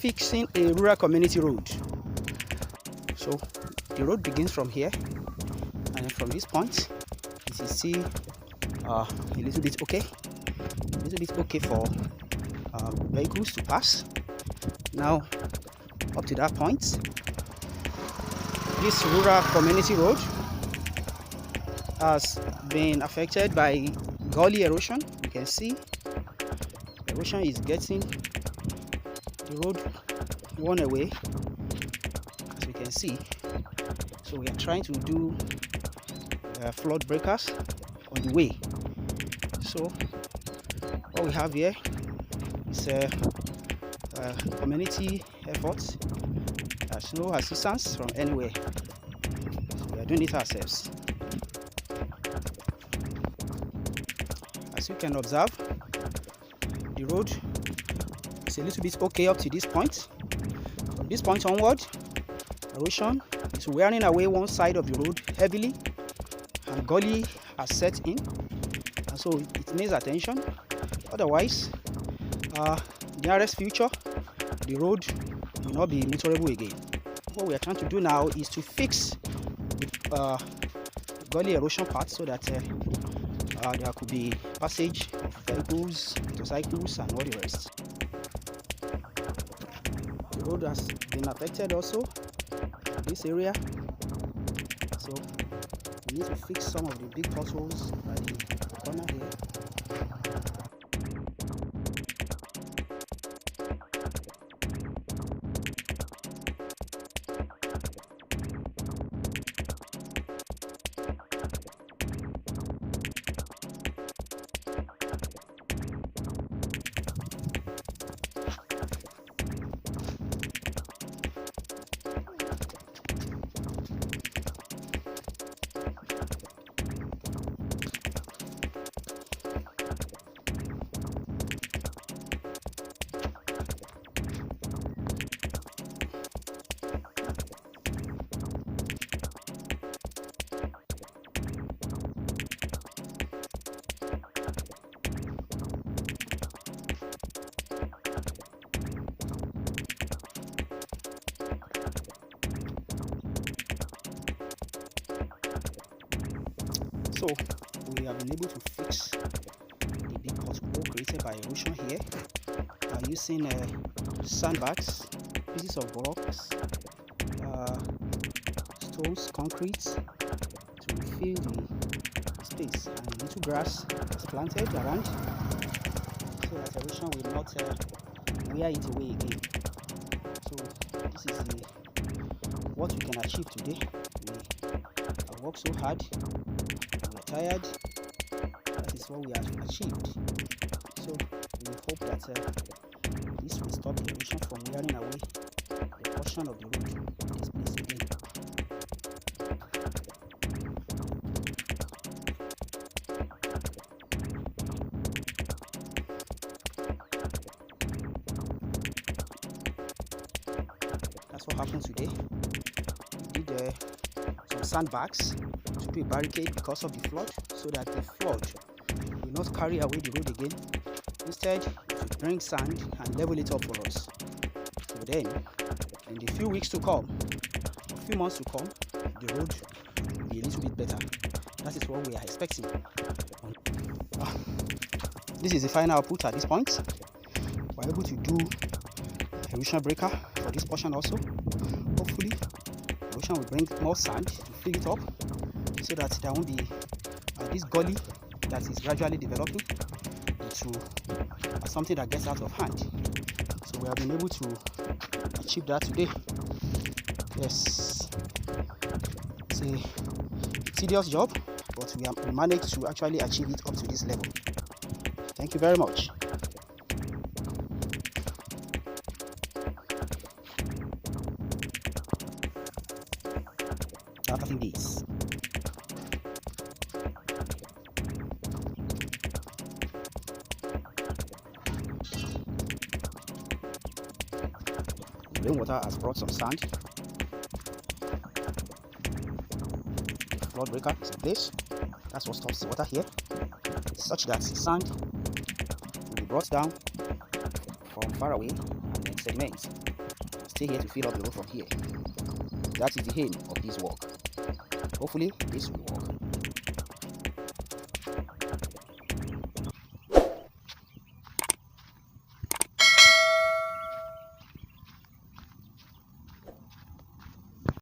fixing a rural community road. So the road begins from here, and from this point you see a little bit okay for vehicles to pass. Now up to that point, this rural community road has been affected by gully erosion. You can see erosion is getting the road worn away, as you can see. So we are trying to do flood breakers on the way. So what we have here is a community effort. There's no assistance from anywhere, so we are doing it ourselves. As you can observe, the road is a little bit okay up to this point. From this point onward, erosion is wearing away one side of the road heavily, and gully has set in, and so it needs attention. Otherwise, nearest future, the road will not be motorable again. What we are trying to do now is to fix the gully erosion part, so that there could be passage of vehicles, motorcycles, and all the rest. The road has been affected also in this area, so we need to fix some of the big potholes by the corner here. So we have been able to fix the big pothole created by erosion here using sandbags, pieces of blocks, stones, concrete to fill the space, and little grass was planted around so that erosion will not wear it away again. So this is what we can achieve today. We have worked so hard. We are tired. That is what we have achieved. So we hope that this will stop the erosion from wearing away the portion of the road in this place again. That's what happened today. We did some sandbags to do a barricade because of the flood, so that the flood will not carry away the road again. Instead, it will bring sand and level it up for us. So then, in the few weeks to come, a few months to come, the road will be a little bit better. That is what we are expecting. This is the final output at this point. We're able to do erosion breaker for this portion also. Hopefully, erosion will bring more sand to fill it up, so that there won't be this gully that is gradually developing into something that gets out of hand. So we have been able to achieve that today. Yes, it's a tedious job, but we managed to actually achieve it up to this level. Thank you very much. After 15 days. Rainwater has brought some sand. The flood breaker is in place. That's what stops the water here, such that sand will be brought down from far away and then sediment. stay here to fill up the road from here. That is the aim of this work. Hopefully this will work.